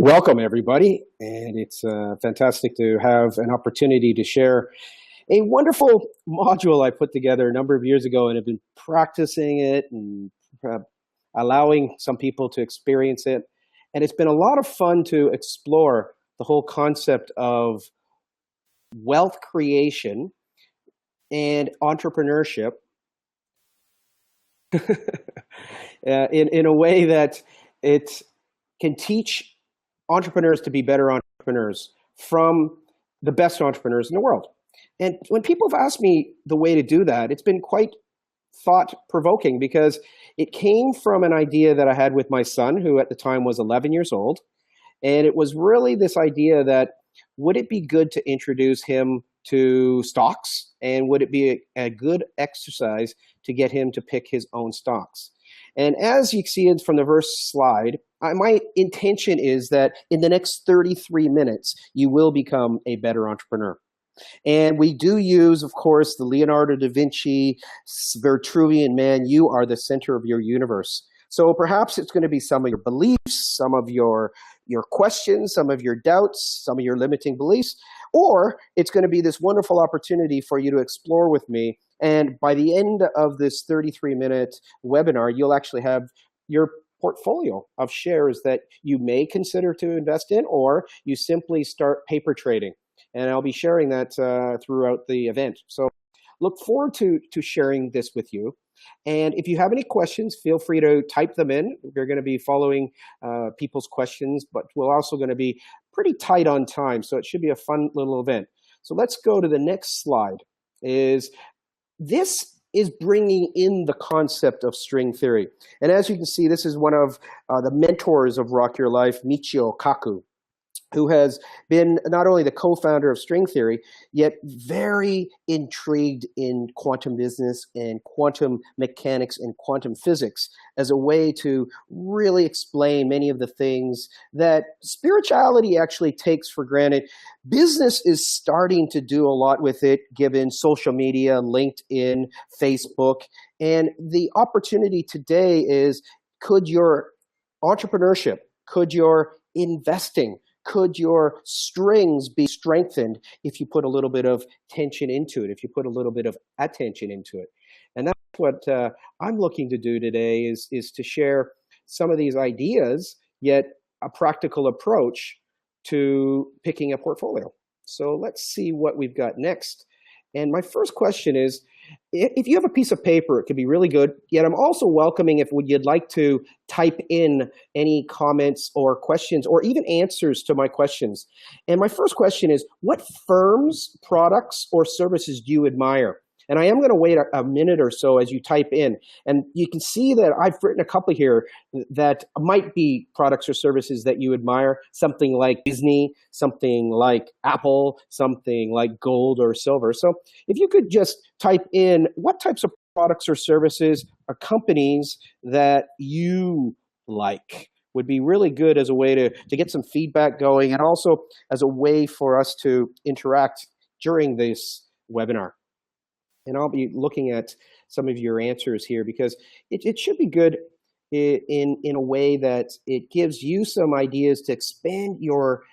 Welcome, everybody, and it's fantastic to have an opportunity to share a wonderful module I put together a number of years ago and have been practicing it and uh, allowing some people to experience it. And it's been a lot of fun to explore the whole concept of wealth creation and entrepreneurship in a way that it can teach entrepreneurs to be better entrepreneurs from the best entrepreneurs in the world. And when people have asked me the way to do that, it's been quite thought-provoking because it came from an idea that I had with my son, who at the time was 11 years old. And it was really this idea that would it be good to introduce him to stocks, and would it be a good exercise to get him to pick his own stocks? And as you see it from the first slide, my intention is that in the next 33 minutes, you will become a better entrepreneur. And we do use, of course, the Leonardo da Vinci, Vitruvian man, you are the center of your universe. So perhaps it's going to be some of your beliefs, some of your questions, some of your doubts, some of your limiting beliefs, or it's going to be this wonderful opportunity for you to explore with me. And by the end of this 33-minute webinar, you'll actually have your portfolio of shares that you may consider to invest in, or you simply start paper trading. And I'll be sharing that throughout the event. So look forward to sharing this with you. And if you have any questions, feel free to type them in. We're going to be following people's questions, but we're also going to be pretty tight on time. So it should be a fun little event. So let's go to the next slide. This is bringing in the concept of string theory. And as you can see, this is one of the mentors of Rock Your Life, Michio Kaku, who has been not only the co-founder of string theory, yet very intrigued in quantum business and quantum mechanics and quantum physics as a way to really explain many of the things that spirituality actually takes for granted. Business is starting to do a lot with it, given social media, LinkedIn, Facebook. And the opportunity today is, could your entrepreneurship, could your investing, could your strings be strengthened if you put a little bit of tension into it, if you put a little bit of attention into it? And that's what I'm looking to do today is to share some of these ideas, yet a practical approach to picking a portfolio. So let's see what we've got next. And my first question is, if you have a piece of paper, it could be really good. Yet I'm also welcoming if you'd like to type in any comments or questions or even answers to my questions. And my first question is, what firms, products, or services do you admire? And I am going to wait a minute or so as you type in. And you can see that I've written a couple here that might be products or services that you admire. Something like Disney, something like Apple, something like gold or silver. So if you could just type in what types of products or services or companies that you like, would be really good as a way to get some feedback going, and also as a way for us to interact during this webinar. And I'll be looking at some of your answers here because it should be good in a way that it gives you some ideas to expand your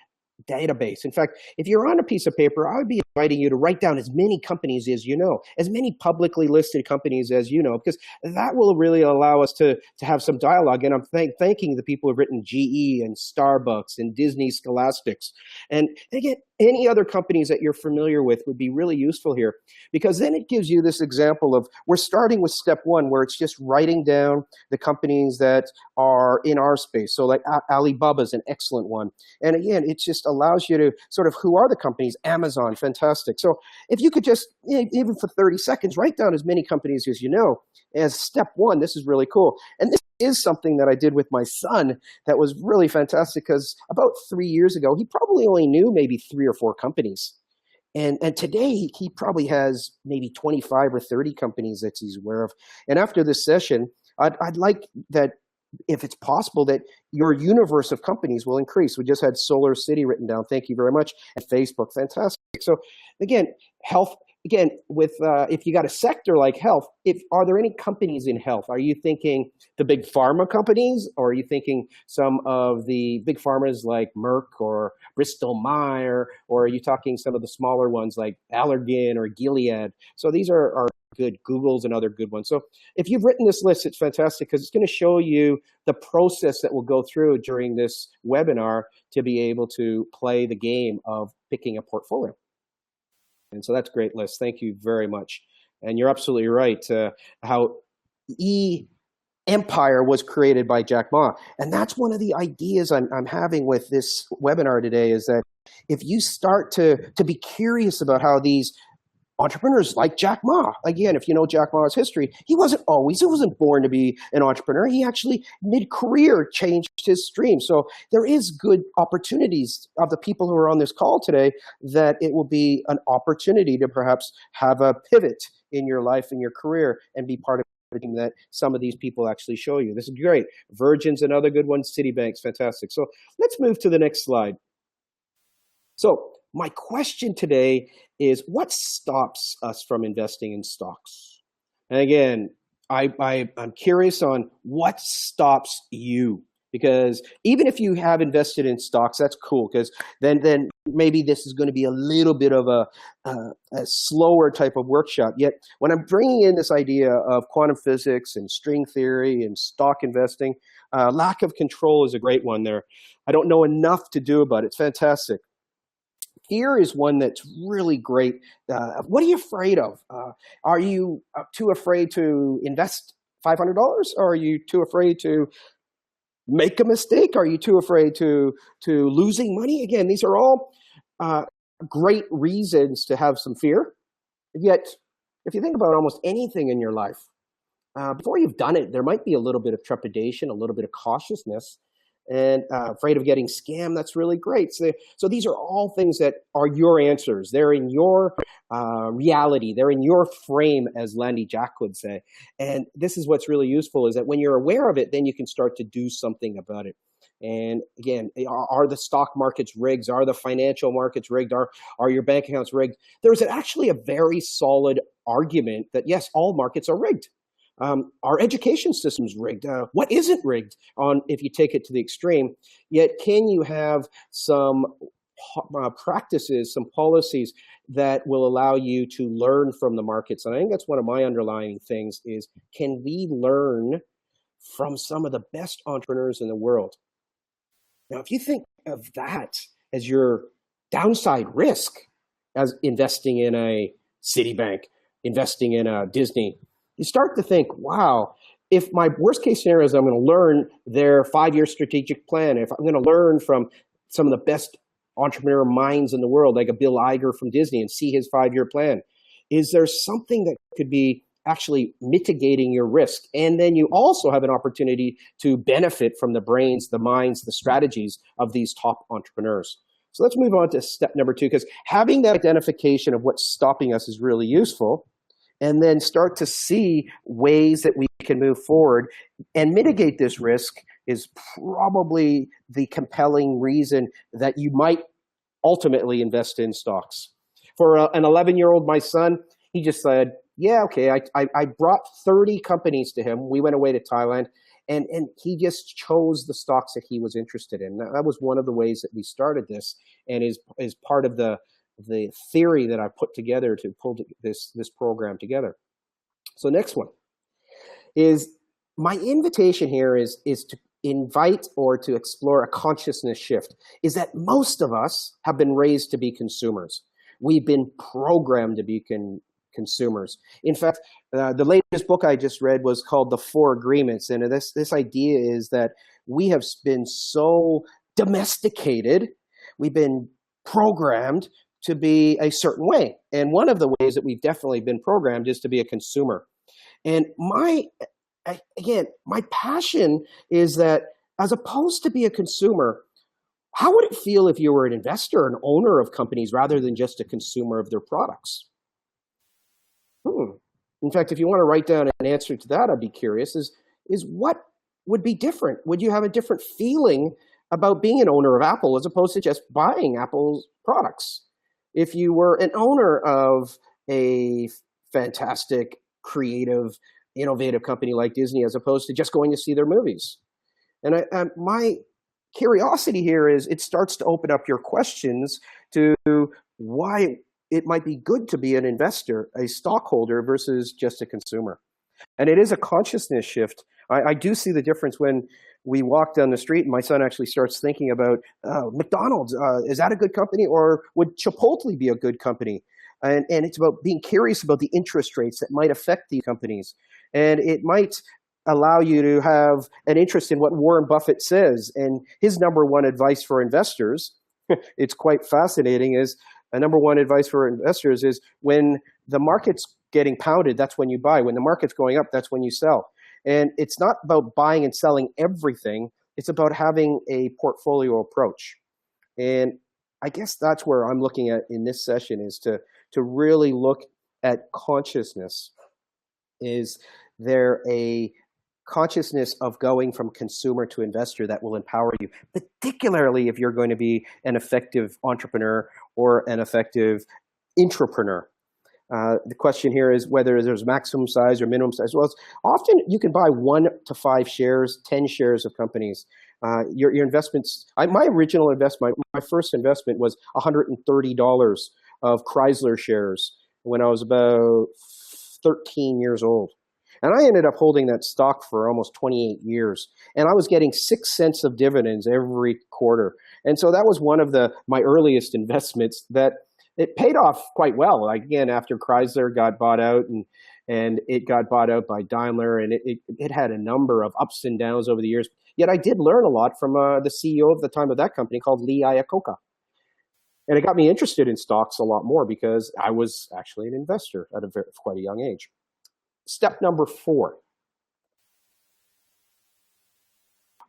database. In fact, if you're on a piece of paper, I would be inviting you to write down as many companies as you know, as many publicly listed companies as you know, because that will really allow us to have some dialogue. And I'm thanking the people who've written GE and Starbucks and Disney Scholastics. And again, any other companies that you're familiar with would be really useful here, because then it gives you this example of, we're starting with step one, where it's just writing down the companies that are in our space. So like Alibaba is an excellent one. And again, it just allows you to sort of, who are the companies? Amazon, fantastic. So if you could just, even for 30 seconds, write down as many companies as you know as step one, this is really cool. And this is something that I did with my son that was really fantastic, because about 3 years ago, he probably only knew maybe 3 or 4 companies. And today, he probably has maybe 25 or 30 companies that he's aware of. And after this session, I'd like that, if it's possible, that your universe of companies will increase. We just had Solar City written down. Thank you very much. And Facebook, fantastic. So again, health again, with if you got a sector like health, if are there any companies in health? Are you thinking the big pharma companies, or are you thinking some of the big pharmas like Merck or Bristol Myers, or are you talking some of the smaller ones like Allergan or Gilead? So these are good Googles and other good ones. So if you've written this list, it's fantastic because it's going to show you the process that we'll go through during this webinar to be able to play the game of picking a portfolio. And so that's a great list. Thank you very much. And you're absolutely right. How Empire was created by Jack Ma. And that's one of the ideas I'm having with this webinar today is that if you start to be curious about how these entrepreneurs like Jack Ma, again, if you know Jack Ma's history, he wasn't born to be an entrepreneur. He actually mid-career changed his stream. So there is good opportunities of the people who are on this call today that it will be an opportunity to perhaps have a pivot in your life and your career and be part of that some of these people actually show you. This is great. Virgin's another good one. Citibank's fantastic. So let's move to the next slide. So my question today is, what stops us from investing in stocks? And again, I'm curious on what stops you, because even if you have invested in stocks, that's cool, because then maybe this is going to be a little bit of a slower type of workshop. Yet when I'm bringing in this idea of quantum physics and string theory and stock investing, lack of control is a great one there. I don't know enough to do about it. It's fantastic. Fear is one that's really great. What are you afraid of? Are you too afraid to invest $500? Or are you too afraid to make a mistake? Are you too afraid to losing money? Again, these are all great reasons to have some fear. Yet, if you think about almost anything in your life, before you've done it, there might be a little bit of trepidation, a little bit of cautiousness, and afraid of getting scammed. That's really great. So these are all things that are your answers. They're in your reality. They're in your frame, as Landy Jack would say. And this is what's really useful, is that when you're aware of it, then you can start to do something about it. And again, are the stock markets rigged? Are the financial markets rigged? Are your bank accounts rigged? There's actually a very solid argument that yes, all markets are rigged. Our education system's rigged. What isn't rigged if you take it to the extreme? Yet can you have some practices, some policies that will allow you to learn from the markets? And I think that's one of my underlying things is, can we learn from some of the best entrepreneurs in the world? Now, if you think of that as your downside risk, as investing in a Citibank, investing in a Disney, you start to think, wow, if my worst case scenario is I'm going to learn their 5-year strategic plan, if I'm going to learn from some of the best entrepreneur minds in the world, like a Bill Iger from Disney, and see his 5-year plan, is there something that could be actually mitigating your risk? And then you also have an opportunity to benefit from the brains, the minds, the strategies of these top entrepreneurs. So let's move on to step number 2, because having that identification of what's stopping us is really useful. And then start to see ways that we can move forward and mitigate this risk is probably the compelling reason that you might ultimately invest in stocks. For an 11-year-old, my son, he just said, yeah, okay, I brought 30 companies to him. We went away to Thailand, and he just chose the stocks that he was interested in. That was one of the ways that we started this, and is part of the theory that I put together to pull this program together. So next one is, my invitation here is to invite or to explore a consciousness shift, is that most of us have been raised to be consumers. We've been programmed to be consumers. In fact, the latest book I just read was called The 4 Agreements. And this idea is that we have been so domesticated, we've been programmed to be a certain way. And one of the ways that we've definitely been programmed is to be a consumer. And my passion is that, as opposed to be a consumer, how would it feel if you were an investor, an owner of companies, rather than just a consumer of their products? In fact, if you want to write down an answer to that, I'd be curious, is what would be different? Would you have a different feeling about being an owner of Apple as opposed to just buying Apple's products? If you were an owner of a fantastic, creative, innovative company like Disney as opposed to just going to see their movies. And my curiosity here is it starts to open up your questions to why it might be good to be an investor, a stockholder versus just a consumer. And it is a consciousness shift. I do see the difference when we walk down the street and my son actually starts thinking about McDonald's. Is that a good company, or would Chipotle be a good company? And it's about being curious about the interest rates that might affect these companies. And it might allow you to have an interest in what Warren Buffett says. And his number one advice for investors, it's quite fascinating, is number one advice for investors is when the market's getting pounded, that's when you buy. When the market's going up, that's when you sell. And it's not about buying and selling everything. It's about having a portfolio approach. And I guess that's where I'm looking at in this session, is to really look at consciousness. Is there a consciousness of going from consumer to investor that will empower you, particularly if you're going to be an effective entrepreneur or an effective intrapreneur? The question here is whether there's maximum size or minimum size. Well, often you can buy 1 to 5 shares, 10 shares of companies. Your investments, my original investment, my first investment was $130 of Chrysler shares when I was about 13 years old. And I ended up holding that stock for almost 28 years. And I was getting 6 cents of dividends every quarter. And so that was one of my earliest investments that it paid off quite well. Like, again, after Chrysler got bought out and it got bought out by Daimler, and it had a number of ups and downs over the years. Yet I did learn a lot from the CEO of the time of that company called Lee Iacocca. And it got me interested in stocks a lot more because I was actually an investor at quite a young age. Step number 4.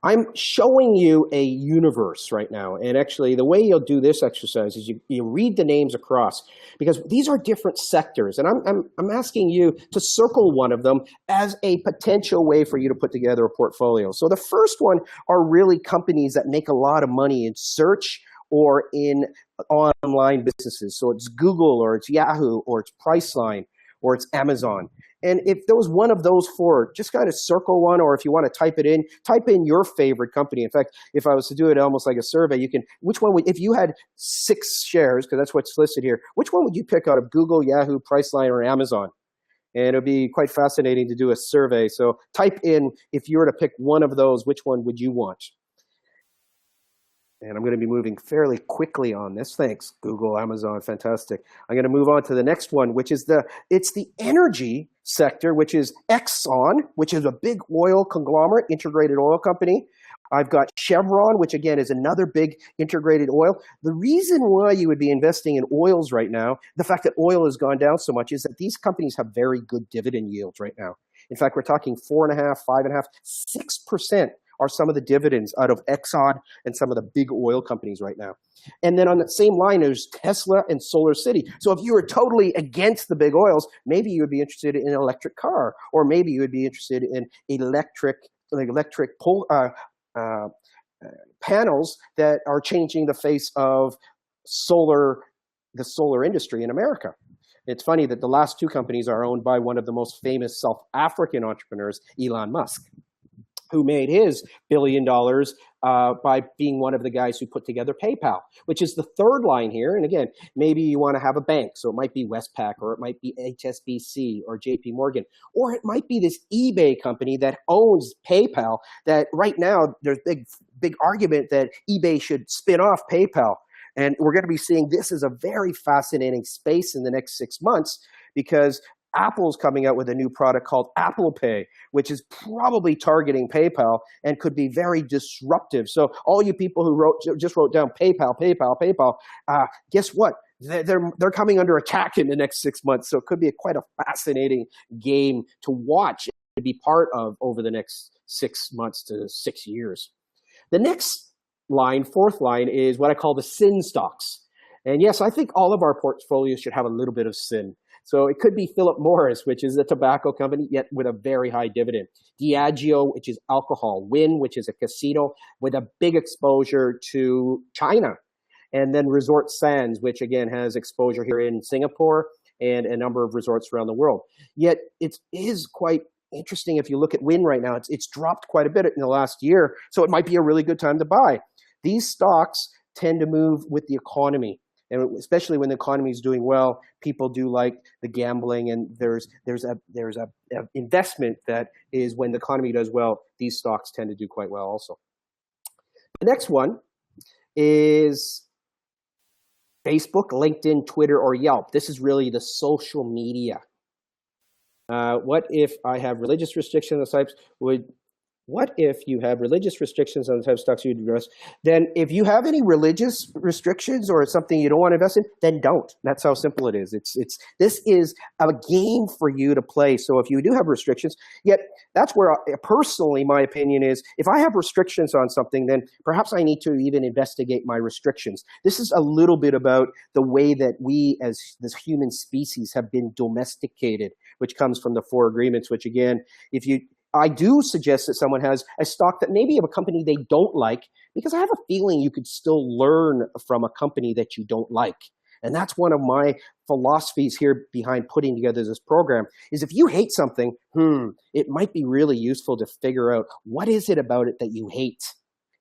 I'm showing you a universe right now. And actually, the way you'll do this exercise is you read the names across, because these are different sectors. And I'm asking you to circle one of them as a potential way for you to put together a portfolio. So the first one are really companies that make a lot of money in search or in online businesses. So it's Google, or it's Yahoo, or it's Priceline, or it's Amazon. And if there was one of those 4, just kind of circle one, or if you want to type in your favorite company. In fact, if I was to do it almost like a survey, which one if you had 6 shares, because that's what's listed here, which one would you pick out of Google, Yahoo, Priceline, or Amazon? And it would be quite fascinating to do a survey. So type in, if you were to pick one of those, which one would you want? And I'm going to be moving fairly quickly on this. Thanks, Google, Amazon, fantastic. I'm going to move on to the next one, which is it's the energy sector, which is Exxon, which is a big oil conglomerate, integrated oil company. I've got Chevron, which again is another big integrated oil. The reason why you would be investing in oils right now, the fact that oil has gone down so much, is that these companies have very good dividend yields right now. In fact, we're talking 4.5%, 5.5%, 6% are some of the dividends out of Exxon and some of the big oil companies right now. And then on that same line, there's Tesla and Solar City. So if you were totally against the big oils, maybe you would be interested in an electric car, or maybe you would be interested in electric panels that are changing the face of the solar industry in America. It's funny that the last 2 companies are owned by one of the most famous South African entrepreneurs, Elon Musk, who made his $1 billion by being one of the guys who put together PayPal, which is the third line here. And again, maybe you want to have a bank. So it might be Westpac, or it might be HSBC, or JP Morgan, or it might be this eBay company that owns PayPal, that right now there's big argument that eBay should spin off PayPal. And we're going to be seeing this as a very fascinating space in the next 6 months, because Apple's coming out with a new product called Apple Pay, which is probably targeting PayPal and could be very disruptive. So all you people who just wrote down PayPal, guess what? They're coming under attack in the next 6 months. So it could be quite a fascinating game to watch and to be part of over the next 6 months to 6 years. The next line, 4th line, is what I call the sin stocks. And yes, I think all of our portfolios should have a little bit of sin. So it could be Philip Morris, which is a tobacco company, yet with a very high dividend. Diageo, which is alcohol. Wynn, which is a casino with a big exposure to China. And then Resort Sands, which again has exposure here in Singapore and a number of resorts around the world. Yet it is quite interesting if you look at Wynn right now. It's dropped quite a bit in the last year, so it might be a really good time to buy. These stocks tend to move with the economy. And especially when the economy is doing well, people do like the gambling, and there's a investment that is when the economy does well, these stocks tend to do quite well also. The next one is Facebook, LinkedIn, Twitter, or Yelp. This is really the social media. What if I have religious restrictions on the types? What if you have religious restrictions on the type of stocks you'd address? Then if you have any religious restrictions or it's something you don't want to invest in, then don't. That's how simple it is. This is a game for you to play. So if you do have restrictions, yet that's where personally my opinion is, if I have restrictions on something, then perhaps I need to even investigate my restrictions. This is a little bit about the way that we as this human species have been domesticated, which comes from the 4 agreements, which again, I do suggest that someone has a stock that maybe of a company they don't like, because I have a feeling you could still learn from a company that you don't like. And that's one of my philosophies here behind putting together this program, is if you hate something, it might be really useful to figure out what is it about it that you hate.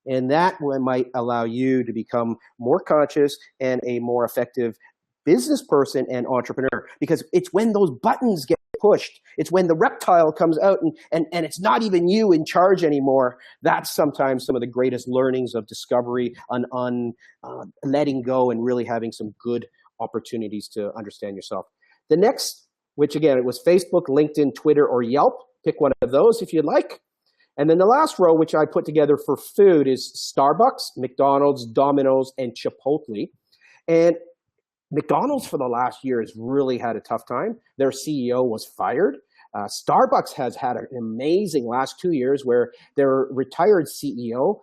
And that one might allow you to become more conscious and a more effective business person and entrepreneur, because it's when those buttons get pushed, it's when the reptile comes out and it's not even you in charge anymore. That's sometimes some of the greatest learnings of discovery on letting go and really having some good opportunities to understand yourself. The next, which again, it was Facebook, LinkedIn, Twitter, or Yelp. Pick one of those if you'd like. And then the last row, which I put together for food, is Starbucks, McDonald's, Domino's, and Chipotle. And McDonald's for the last year has really had a tough time. Their CEO was fired. Starbucks has had an amazing last 2 years where their retired CEO,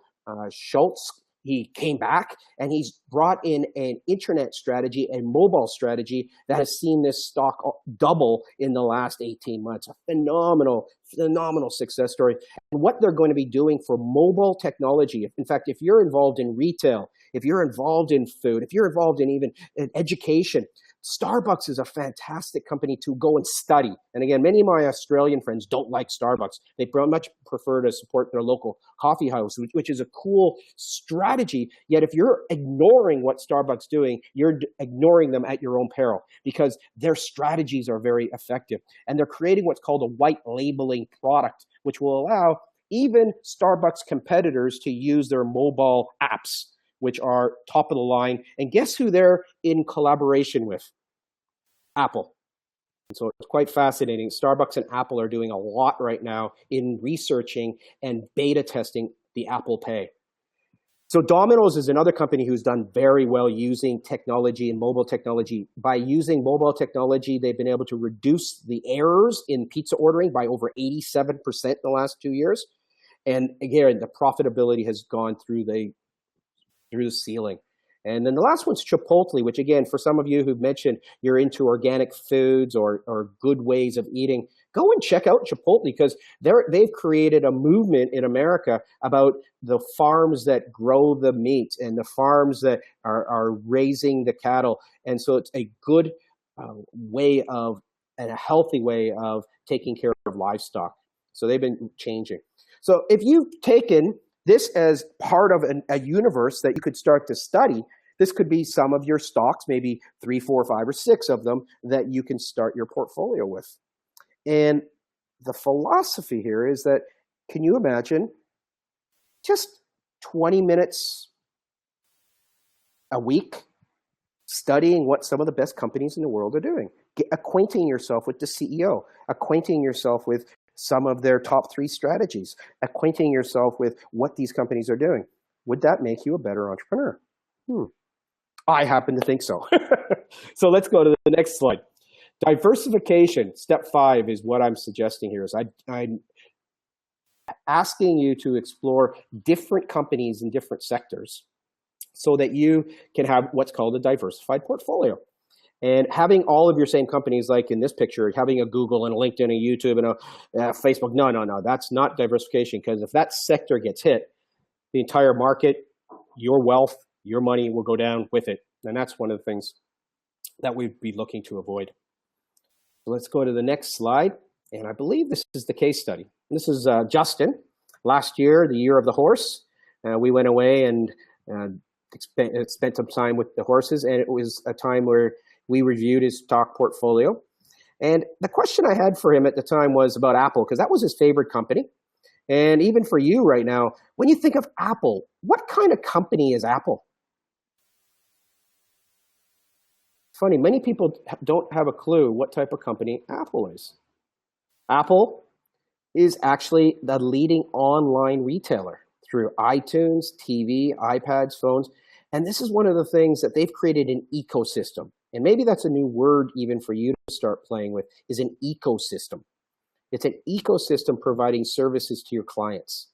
Schultz, he came back and he's brought in an internet strategy and mobile strategy that has seen this stock double in the last 18 months. A phenomenal success story. And what they're going to be doing for mobile technology, in fact, if you're involved in retail, if you're involved in food, if you're involved in even education, Starbucks is a fantastic company to go and study. And again, many of my Australian friends don't like Starbucks. They much prefer to support their local coffee house, which is a cool strategy. Yet if you're ignoring what Starbucks is doing, you're ignoring them at your own peril, because their strategies are very effective. And they're creating what's called a white labeling product, which will allow even Starbucks competitors to use their mobile apps, which are top of the line. And guess who they're in collaboration with? Apple. And so it's quite fascinating. Starbucks and Apple are doing a lot right now in researching and beta testing the Apple Pay. So Domino's is another company who's done very well using technology and mobile technology. By using mobile technology, they've been able to reduce the errors in pizza ordering by over 87% in the last 2 years. And again, the profitability has gone through the ceiling. And then the last one's Chipotle, which again, for some of you who've mentioned you're into organic foods or good ways of eating, go and check out Chipotle, because they've created a movement in America about the farms that grow the meat and the farms that are raising the cattle. And so it's a good way of, and a healthy way of taking care of livestock. So they've been changing. So if you've taken this as part of a universe that you could start to study, this could be some of your stocks, maybe 3, 4, 5, or 6 of them that you can start your portfolio with. And the philosophy here is that, can you imagine just 20 minutes a week studying what some of the best companies in the world are doing, acquainting yourself with the CEO, acquainting yourself with some of their top 3 strategies, acquainting yourself with what these companies are doing? Would that make you a better entrepreneur? I happen to think so. So let's go to the next slide. Diversification, step 5, is what I'm suggesting here. Is I'm asking you to explore different companies in different sectors so that you can have what's called a diversified portfolio. And having all of your same companies, like in this picture, having a Google and a LinkedIn and a YouTube and a Facebook, no, that's not diversification, because if that sector gets hit, the entire market, your wealth, your money will go down with it. And that's one of the things that we'd be looking to avoid. So let's go to the next slide. And I believe this is the case study. This is Justin. Last year, the year of the horse, we went away and spent some time with the horses. And it was a time where we reviewed his stock portfolio. And the question I had for him at the time was about Apple, because that was his favorite company. And even for you right now, when you think of Apple, what kind of company is Apple? Funny, many people don't have a clue what type of company Apple is. Apple is actually the leading online retailer through iTunes, TV, iPads, phones. And this is one of the things that they've created an ecosystem. And maybe that's a new word even for you to start playing with, is an ecosystem. It's an ecosystem providing services to your clients.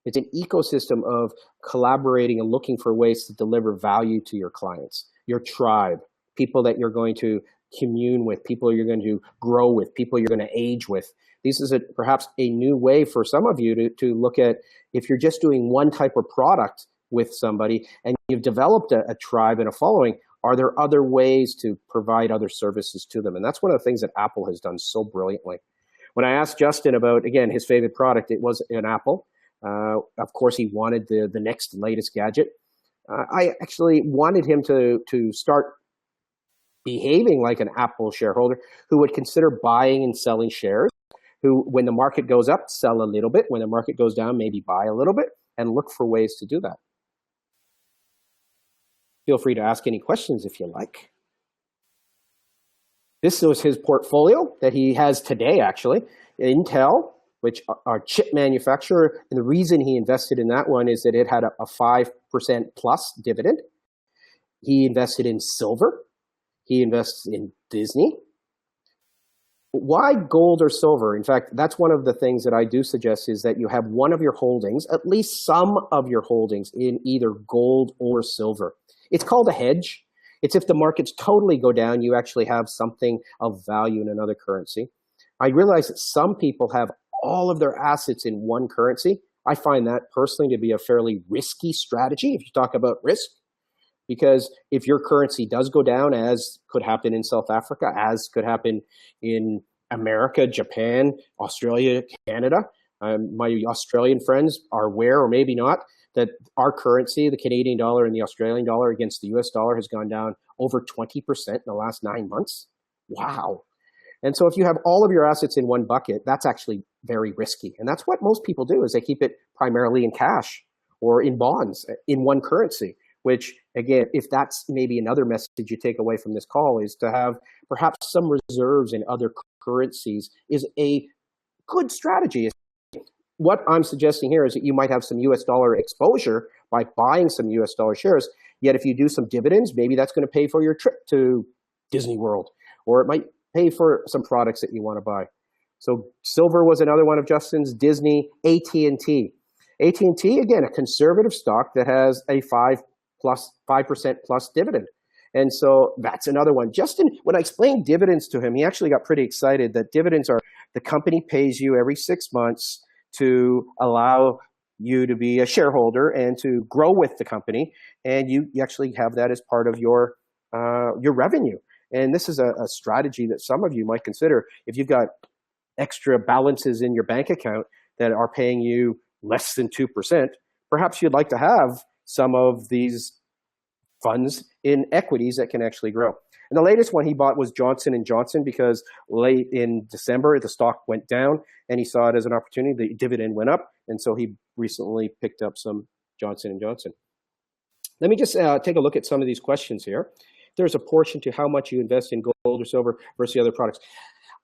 It's an ecosystem of collaborating and looking for ways to deliver value to your clients, your tribe, people that you're going to commune with, people you're going to grow with, people you're going to age with. This is perhaps a new way for some of you to look at, if you're just doing one type of product with somebody and you've developed a tribe and a following, are there other ways to provide other services to them? And that's one of the things that Apple has done so brilliantly. When I asked Justin about, again, his favorite product, it was an Apple. Of course, he wanted the next latest gadget. I actually wanted him to start behaving like an Apple shareholder who would consider buying and selling shares, who, when the market goes up, sell a little bit. When the market goes down, maybe buy a little bit, and look for ways to do that. Feel free to ask any questions if you like. This was his portfolio that he has today, actually. Intel, which are chip manufacturer, and the reason he invested in that one is that it had a 5% plus dividend. He invested in silver. He invests in Disney. Why gold or silver? In fact, that's one of the things that I do suggest, is that you have one of your holdings, at least some of your holdings, in either gold or silver. It's called a hedge. It's if the markets totally go down, you actually have something of value in another currency. I realize that some people have all of their assets in one currency. I find that personally to be a fairly risky strategy if you talk about risk. Because if your currency does go down, as could happen in South Africa, as could happen in America, Japan, Australia, Canada, my Australian friends are aware, or maybe not, that our currency, the Canadian dollar and the Australian dollar against the US dollar, has gone down over 20% in the last 9 months. Wow. And so if you have all of your assets in one bucket, that's actually very risky. And that's what most people do, is they keep it primarily in cash or in bonds in one currency. Which, again, if that's maybe another message you take away from this call, is to have perhaps some reserves in other currencies is a good strategy. What I'm suggesting here is that you might have some US dollar exposure by buying some US dollar shares, yet if you do some dividends, maybe that's going to pay for your trip to Disney World, or it might pay for some products that you want to buy. So silver was another one of Justin's. Disney, AT&T. AT&T, again, a conservative stock that has a 5% plus dividend. And so that's another one. Justin, when I explained dividends to him, he actually got pretty excited that dividends are, the company pays you every 6 months to allow you to be a shareholder and to grow with the company. And you actually have that as part of your revenue. And this is a strategy that some of you might consider. If you've got extra balances in your bank account that are paying you less than 2%, perhaps you'd like to have some of these funds in equities that can actually grow. And the latest one he bought was Johnson & Johnson, because late in December, the stock went down and he saw it as an opportunity. The dividend went up. And so he recently picked up some Johnson & Johnson. Let me just take a look at some of these questions here. There's a portion to how much you invest in gold or silver versus the other products.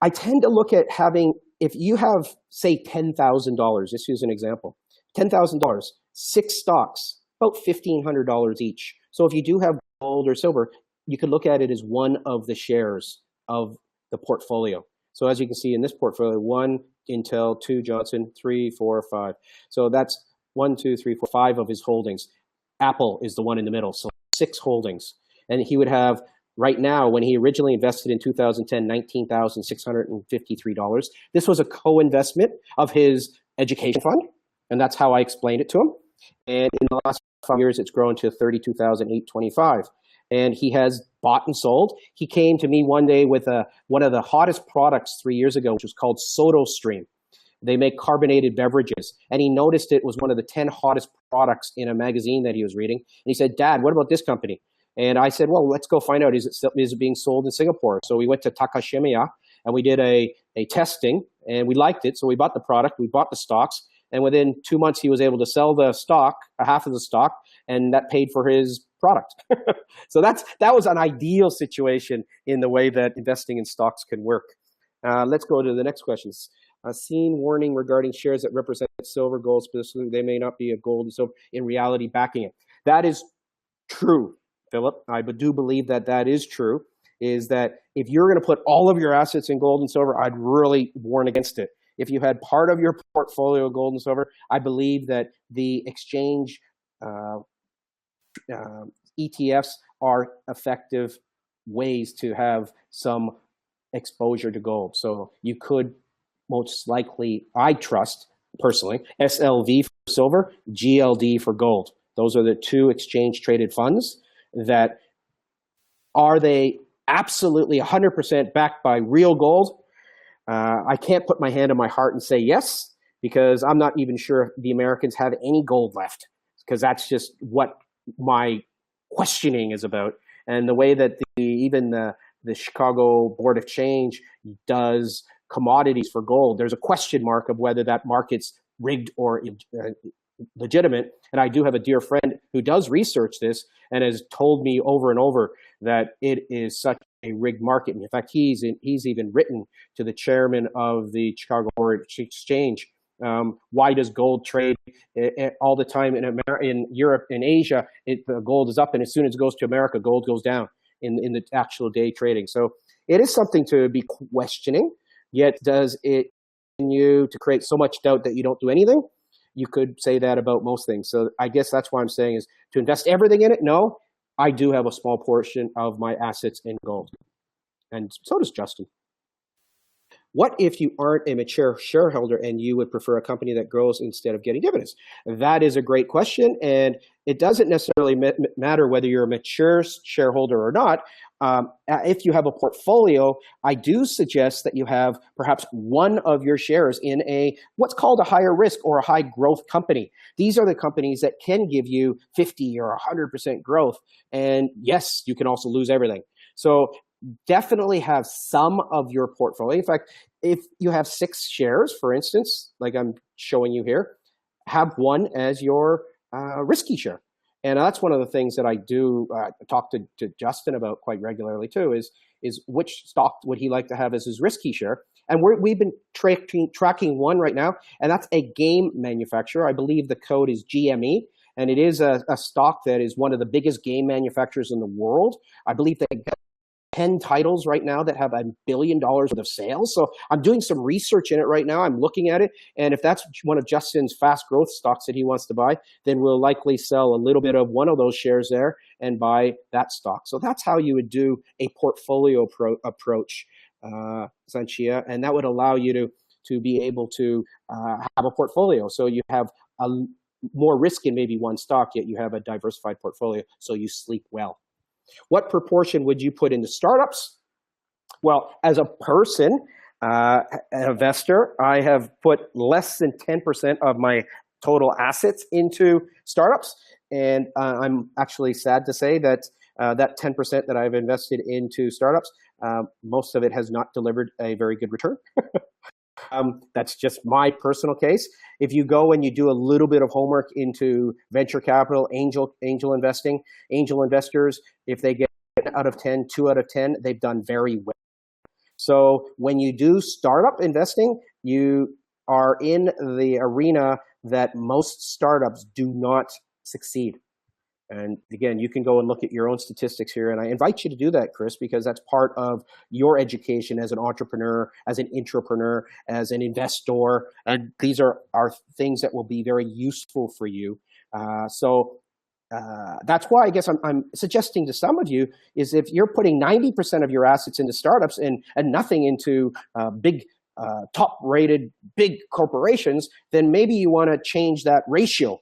I tend to look at having, if you have, say, $10,000, just use an example, $10,000, 6 stocks, about $1,500 each. So if you do have gold or silver, you could look at it as one of the shares of the portfolio. So as you can see in this portfolio, 1 Intel, 2 Johnson, 3, 4, 5. So that's 1, 2, 3, 4, 5 of his holdings. Apple is the one in the middle, so 6 holdings. And he would have, right now, when he originally invested in 2010, $19,653. This was a co-investment of his education fund, and that's how I explained it to him. And in the last 5 years, it's grown to $32,825. and he has bought and sold. He came to me one day with one of the hottest products 3 years ago, which was called SodaStream. They make carbonated beverages. And he noticed it was one of the 10 hottest products in a magazine that he was reading. And he said, Dad, what about this company? And I said, well, let's go find out. Is it being sold in Singapore? So we went to Takashimiya and we did a testing and we liked it. So we bought the product, we bought the stocks. And within 2 months, he was able to sell the stock, half of the stock, and that paid for his product. So that was an ideal situation in the way that investing in stocks can work. Let's go to the next questions. Seen warning regarding shares that represent silver, gold, specifically, they may not be a gold and silver, in reality backing it. That is true, Philip. I do believe that is true, is that if you're going to put all of your assets in gold and silver, I'd really warn against it. If you had part of your portfolio gold and silver, I believe that the exchange ETFs are effective ways to have some exposure to gold. So you could most likely, I trust personally, SLV for silver, GLD for gold. Those are the two exchange traded funds that are they absolutely 100% backed by real gold? I can't put my hand on my heart and say yes, because I'm not even sure if the Americans have any gold left, because that's just what my questioning is about. And the way that even the Chicago Board of Exchange does commodities for gold, there's a question mark of whether that market's rigged or legitimate. And I do have a dear friend who does research this and has told me over and over that it is such a rigged market. And in fact, he's even written to the chairman of the Chicago Board of Exchange. Why does gold trade all the time in Europe and Asia? The gold is up, and as soon as it goes to America, gold goes down in the actual day trading. So it is something to be questioning. Yet does it continue to create so much doubt that you don't do anything? You could say that about most things. So I guess that's why I'm saying is to invest everything in it. No, I do have a small portion of my assets in gold. And so does Justin. What if you aren't a mature shareholder and you would prefer a company that grows instead of getting dividends? That is a great question. And it doesn't necessarily matter whether you're a mature shareholder or not. If you have a portfolio, I do suggest that you have perhaps one of your shares in what's called a higher risk or a high growth company. These are the companies that can give you 50 or 100% growth. And yes, you can also lose everything. So definitely have some of your portfolio. In fact, if you have 6 shares, for instance, like I'm showing you here, have one as your risky share. And that's one of the things that I do talk to Justin about quite regularly too, is which stock would he like to have as his risky share. And we've been tracking one right now, and that's a game manufacturer. I believe the code is GME, and it is a stock that is one of the biggest game manufacturers in the world. I believe they get 10 titles right now that have $1 billion worth of sales. So I'm doing some research in it right now. I'm looking at it. And if that's one of Justin's fast growth stocks that he wants to buy, then we'll likely sell a little bit of one of those shares there and buy that stock. So that's how you would do a portfolio approach, Sanchia. And that would allow you to be able to have a portfolio. So you have more risk in maybe one stock, yet you have a diversified portfolio. So you sleep well. What proportion would you put into startups? Well, as a person, an investor, I have put less than 10% of my total assets into startups. And I'm actually sad to say that that 10% that I've invested into startups, most of it has not delivered a very good return. That's just my personal case. If you go and you do a little bit of homework into venture capital, angel investing, angel investors, if they get 2 out of 10, they've done very well. So when you do startup investing, you are in the arena that most startups do not succeed. And again, you can go and look at your own statistics here. And I invite you to do that, Chris, because that's part of your education as an entrepreneur, as an intrapreneur, as an investor. And these are things that will be very useful for you. So that's why I guess I'm suggesting to some of you is if you're putting 90% of your assets into startups and nothing into big top-rated big corporations, then maybe you want to change that ratio.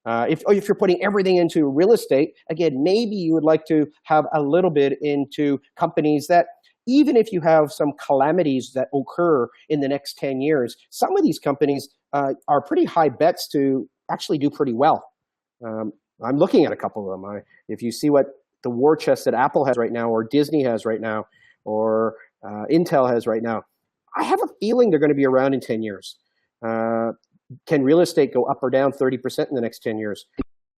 If you're putting everything into real estate, again, maybe you would like to have a little bit into companies that, even if you have some calamities that occur in the next 10 years, some of these companies are pretty high bets to actually do pretty well. I'm looking at a couple of them. If you see what the war chest that Apple has right now, or Disney has right now, or Intel has right now, I have a feeling they're going to be around in 10 years. Can real estate go up or down 30% in the next 10 years?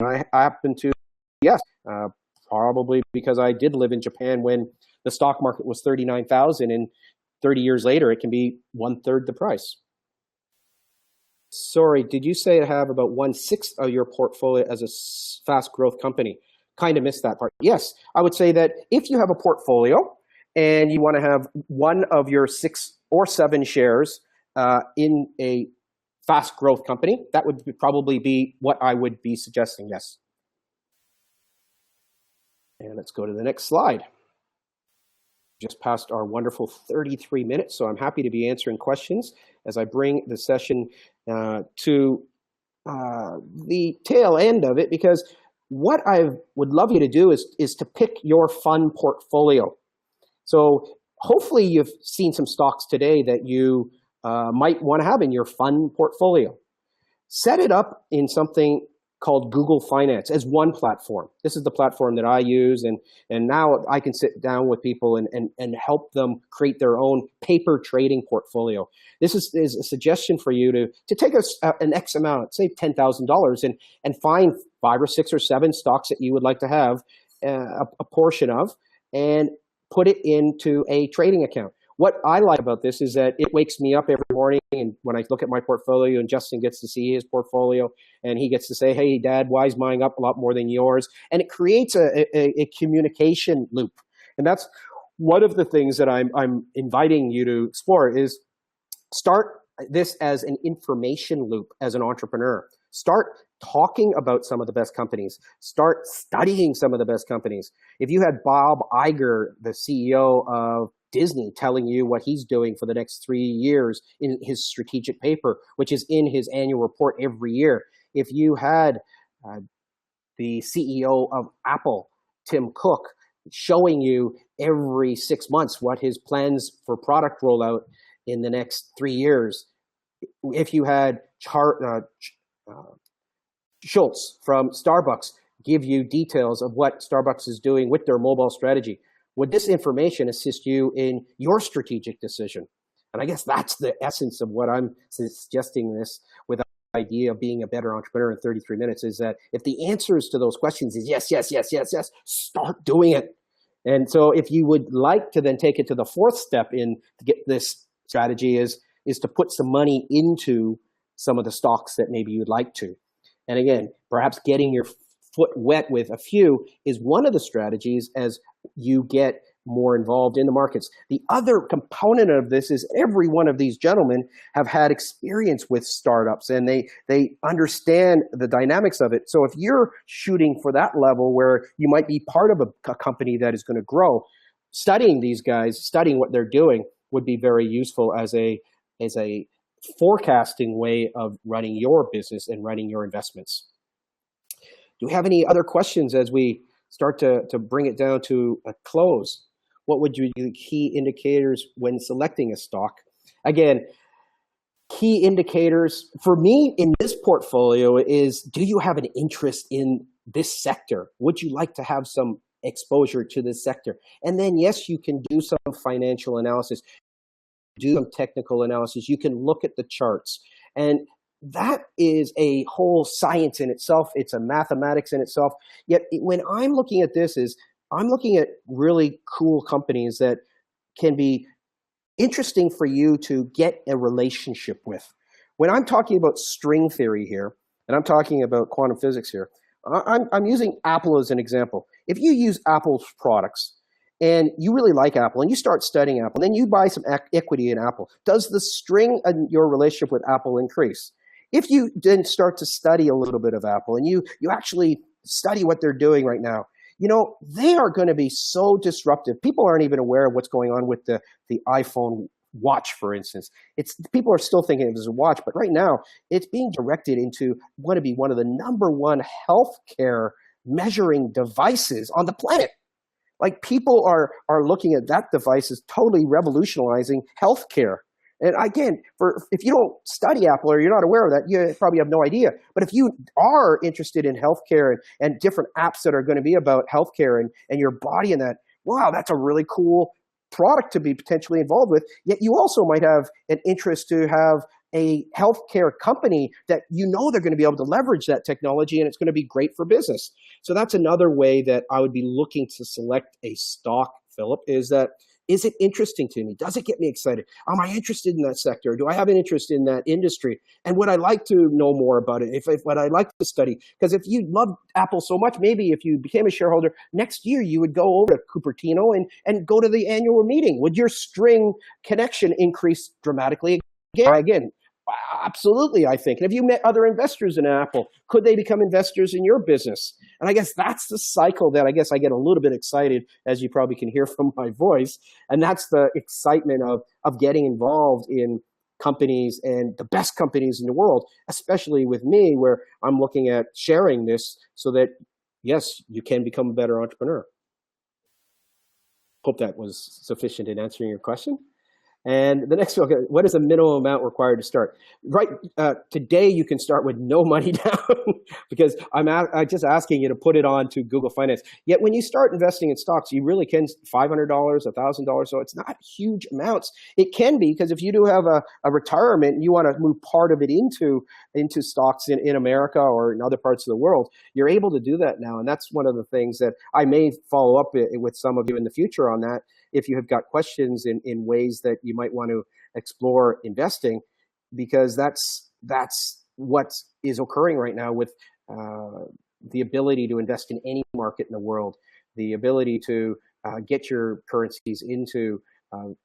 I happen to, yes, probably because I did live in Japan when the stock market was 39,000, and 30 years later, it can be 1/3 the price. Sorry, did you say I have about 1/6 of your portfolio as a fast growth company? Kind of missed that part. Yes, I would say that if you have a portfolio and you want to have one of your 6 or 7 shares in a fast growth company, that would probably be what I would be suggesting, yes. And let's go to the next slide. Just passed our wonderful 33 minutes, so I'm happy to be answering questions as I bring the session to the tail end of it, because what I would love you to do is to pick your fund portfolio. So hopefully you've seen some stocks today that you might want to have in your fund portfolio. Set it up in something called Google Finance as one platform. This is the platform that I use, and now I can sit down with people and help them create their own paper trading portfolio. This is a suggestion for you to take an X amount, say $10,000, and find 5 or 6 or 7 stocks that you would like to have a portion of, and put it into a trading account. What I like about this is that it wakes me up every morning, and when I look at my portfolio, and Justin gets to see his portfolio, and he gets to say, hey, Dad, why is mine up a lot more than yours? And it creates a communication loop. And that's one of the things that I'm inviting you to explore, is start this as an information loop as an entrepreneur. Start talking about some of the best companies. Start studying some of the best companies. If you had Bob Iger, the CEO of Disney, telling you what he's doing for the next 3 years in his strategic paper, which is in his annual report every year. If you had the CEO of Apple, Tim Cook, showing you every 6 months what his plans for product rollout in the next 3 years. If you had Schultz from Starbucks give you details of what Starbucks is doing with their mobile strategy, would this information assist you in your strategic decision? And I guess that's the essence of what I'm suggesting this with the idea of being a better entrepreneur in 33 minutes, is that if the answers to those questions is yes, yes, yes, yes, yes, start doing it. And so if you would like to then take it to the 4th step in to get this strategy is to put some money into some of the stocks that maybe you'd like to. And again, perhaps getting your foot wet with a few is one of the strategies as you get more involved in the markets. The other component of this is every one of these gentlemen have had experience with startups, and they understand the dynamics of it. So if you're shooting for that level where you might be part of a company that is going to grow, studying these guys, studying what they're doing would be very useful as a forecasting way of running your business and running your investments. Do we have any other questions as we start to bring it down to a close? What would you do key indicators when selecting a stock? Again, key indicators for me in this portfolio is, do you have an interest in this sector? Would you like to have some exposure to this sector? And then, yes, you can do some financial analysis, do some technical analysis. You can look at the charts. And that is a whole science in itself. It's a mathematics in itself. Yet when I'm looking at this, I'm looking at really cool companies that can be interesting for you to get a relationship with. When I'm talking about string theory here, and I'm talking about quantum physics here, I'm using Apple as an example. If you use Apple's products and you really like Apple and you start studying Apple, and then you buy some equity in Apple, does the string in your relationship with Apple increase? If you then start to study a little bit of Apple and you actually study what they're doing right now, they are going to be so disruptive. People aren't even aware of what's going on with the iPhone watch, for instance. It's people are still thinking it as a watch, but right now it's being directed into want to be one of the number one healthcare measuring devices on the planet. Like people are looking at that device as totally revolutionizing healthcare. And again, if you don't study Apple or you're not aware of that, you probably have no idea. But if you are interested in healthcare and different apps that are going to be about healthcare and your body and that, wow, that's a really cool product to be potentially involved with. Yet you also might have an interest to have a healthcare company that you know they're going to be able to leverage that technology and it's going to be great for business. So that's another way that I would be looking to select a stock, Philip, is it interesting to me? Does it get me excited? Am I interested in that sector? Do I have an interest in that industry? And would I like to know more about it? If would I like to study? Because if you love Apple so much, maybe if you became a shareholder next year, you would go over to Cupertino and go to the annual meeting. Would your string connection increase dramatically? Again, absolutely, I think. And have you met other investors in Apple? Could they become investors in your business? And I guess that's the cycle that I guess I get a little bit excited, as you probably can hear from my voice. And that's the excitement of getting involved in companies and the best companies in the world, especially with me, where I'm looking at sharing this so that, yes, you can become a better entrepreneur. Hope that was sufficient in answering your question. And the next one, okay, what is the minimum amount required to start? Right, today you can start with no money down because I'm just asking you to put it on to Google Finance. Yet when you start investing in stocks, you really can $500, $1,000. So it's not huge amounts. It can be because if you do have a retirement and you want to move part of it into stocks in America or in other parts of the world, you're able to do that now. And that's one of the things that I may follow up with some of you in the future on that. If you have got questions in ways that you might want to explore investing, because that's what is occurring right now with the ability to invest in any market in the world, the ability to get your currencies into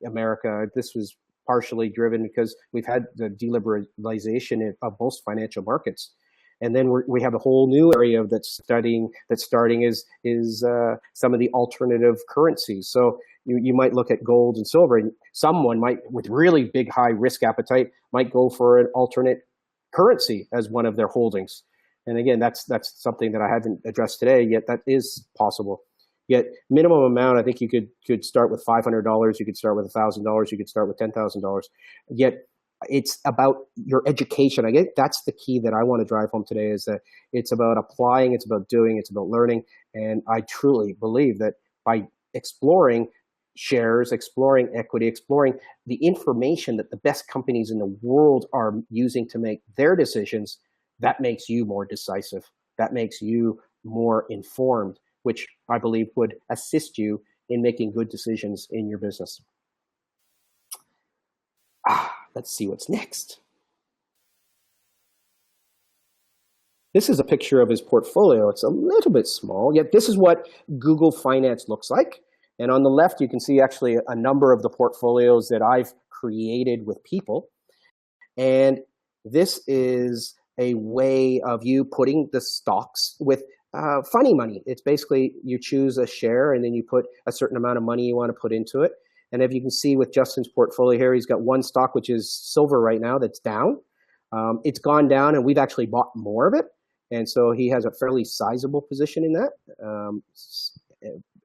America. This was partially driven because we've had the deliberalization of most financial markets. And then we have a whole new area that's starting is some of the alternative currencies. So you might look at gold and silver, and someone might, with really big high risk appetite, might go for an alternate currency as one of their holdings. And again, that's something that I haven't addressed today, yet that is possible. Yet minimum amount, I think you could start with $500, you could start with $1,000, you could start with $10,000. Yet it's about your education. I guess that's the key that I want to drive home today, is that it's about applying, it's about doing, it's about learning. And I truly believe that by exploring shares, exploring equity, exploring the information that the best companies in the world are using to make their decisions, that makes you more decisive. That makes you more informed, which I believe would assist you in making good decisions in your business. Let's see what's next. This is a picture of his portfolio. It's a little bit small, yet this is what Google Finance looks like. And on the left, you can see actually a number of the portfolios that I've created with people. And this is a way of you putting the stocks with funny money. It's basically you choose a share and then you put a certain amount of money you want to put into it. And if you can see with Justin's portfolio here, he's got one stock, which is silver right now, that's down. It's gone down and we've actually bought more of it. And so he has a fairly sizable position in that.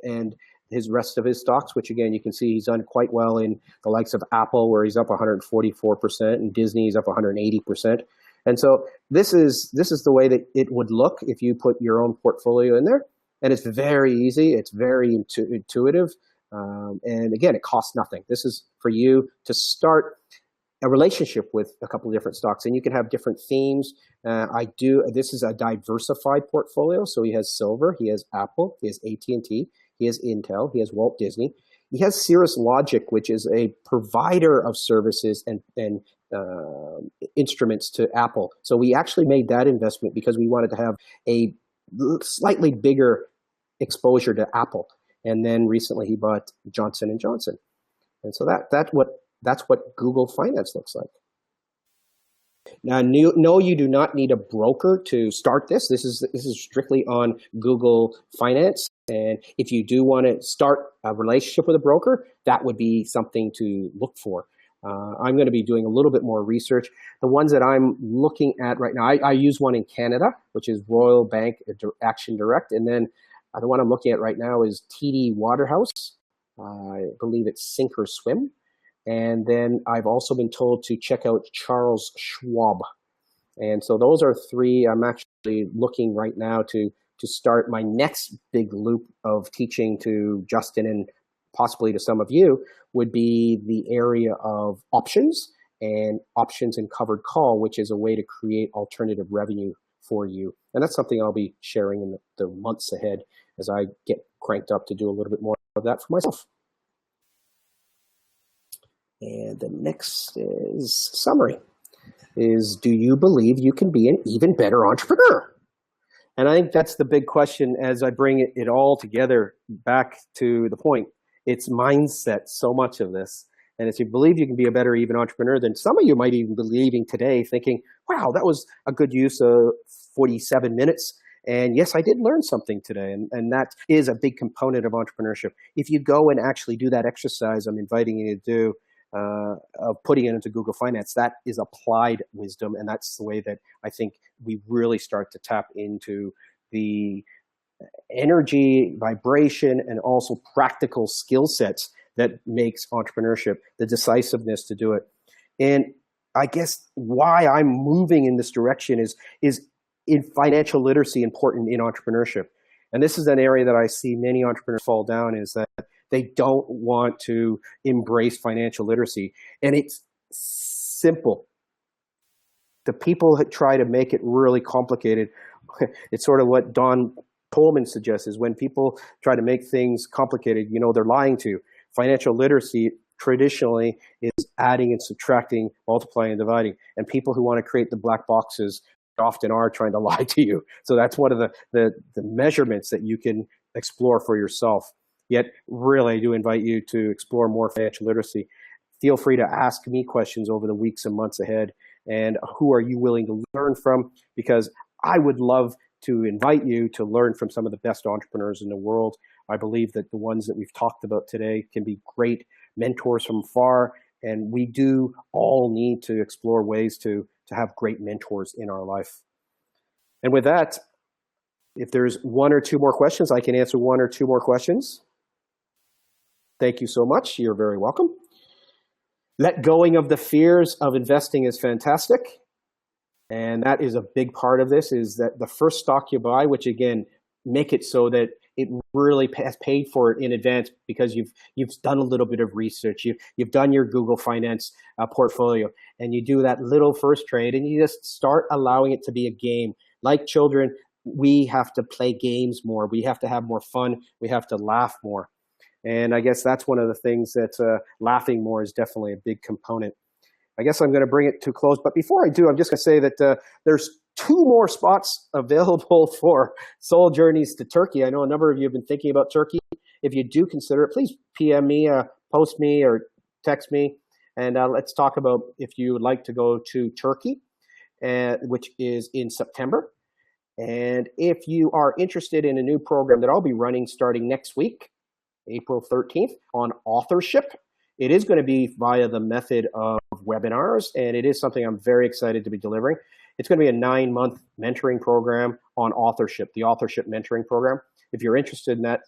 And his rest of his stocks, which again, you can see he's done quite well in the likes of Apple, where he's up 144%, and Disney is up 180%. And so this is the way that it would look if you put your own portfolio in there. And it's very easy. It's very intuitive. And again, it costs nothing. This is for you to start a relationship with a couple of different stocks, and you can have different themes. This is a diversified portfolio. So he has silver, he has Apple, he has AT&T, he has Intel, he has Walt Disney. He has Cirrus Logic, which is a provider of services and instruments to Apple. So we actually made that investment because we wanted to have a slightly bigger exposure to Apple. And then recently he bought Johnson & Johnson. And so that's what Google Finance looks like. Now, no, you do not need a broker to start this. This is strictly on Google Finance. And if you do want to start a relationship with a broker, that would be something to look for. I'm going to be doing a little bit more research. The ones that I'm looking at right now, I use one in Canada, which is Royal Bank Action Direct. And then the one I'm looking at right now is TD Waterhouse. I believe it's Sink or Swim. And then I've also been told to check out Charles Schwab. And so those are three I'm actually looking right now to start my next big loop of teaching to Justin and possibly to some of you, would be the area of options and covered call, which is a way to create alternative revenue for you. And that's something I'll be sharing in the months ahead as I get cranked up to do a little bit more of that for myself. And the next is summary. Is, do you believe you can be an even better entrepreneur? And I think that's the big question as I bring it all together back to the point. It's mindset, so much of this. And if you believe you can be a better even entrepreneur, then some of you might even be leaving today thinking, wow, that was a good use of 47 minutes. And yes, I did learn something today. And that is a big component of entrepreneurship. If you go and actually do that exercise I'm inviting you to do, of putting it into Google Finance, that is applied wisdom. And that's the way that I think we really start to tap into the energy, vibration, and also practical skill sets that makes entrepreneurship, the decisiveness to do it. And I guess why I'm moving in this direction is in financial literacy important in entrepreneurship. And this is an area that I see many entrepreneurs fall down, is that they don't want to embrace financial literacy. And it's simple. The people that try to make it really complicated, it's sort of what Don Coleman suggests, is when people try to make things complicated, they're lying to you. Financial literacy traditionally is adding and subtracting, multiplying and dividing. And people who want to create the black boxes often are trying to lie to you. So that's one of the measurements that you can explore for yourself. Yet, really, I do invite you to explore more financial literacy. Feel free to ask me questions over the weeks and months ahead. And who are you willing to learn from? Because I would love to invite you to learn from some of the best entrepreneurs in the world. I believe that the ones that we've talked about today can be great mentors from afar. And we do all need to explore ways to have great mentors in our life. And with that, if there's one or two more questions, I can answer one or two more questions. Thank you so much. You're very welcome. Let going of the fears of investing is fantastic. And that is a big part of this, is that the first stock you buy, which again, make it so that it really has paid for it in advance because you've done a little bit of research. You've done your Google Finance portfolio, and you do that little first trade, and you just start allowing it to be a game. Like children, we have to play games more. We have to have more fun. We have to laugh more. And I guess that's one of the things that laughing more is definitely a big component. I guess I'm going to bring it to a close. But before I do, I'm just going to say that there's 2 more spots available for Soul Journeys to Turkey. I know a number of you have been thinking about Turkey. If you do consider it, please PM me, post me, or text me. And let's talk about if you would like to go to Turkey, which is in September. And if you are interested in a new program that I'll be running starting next week, April 13th, on authorship. It is going to be via the method of webinars, and it is something I'm very excited to be delivering. It's going to be a 9-month mentoring program on authorship, the authorship mentoring program. If you're interested in that,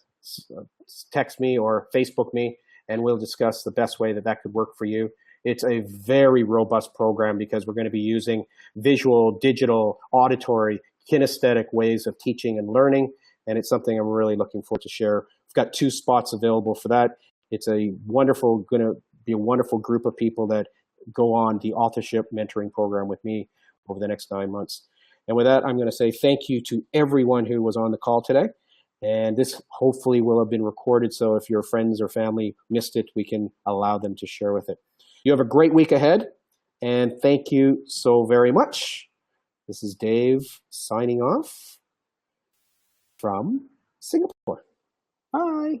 text me or Facebook me, and we'll discuss the best way that could work for you. It's a very robust program because we're going to be using visual, digital, auditory, kinesthetic ways of teaching and learning, and it's something I'm really looking forward to share. Got 2 spots available for that. It's going to be a wonderful group of people that go on the authorship mentoring program with me over the next 9 months. And with that, I'm going to say thank you to everyone who was on the call today. And this hopefully will have been recorded, so if your friends or family missed it, we can allow them to share with it. You have a great week ahead, and thank you so very much. This is Dave signing off from Singapore. Bye.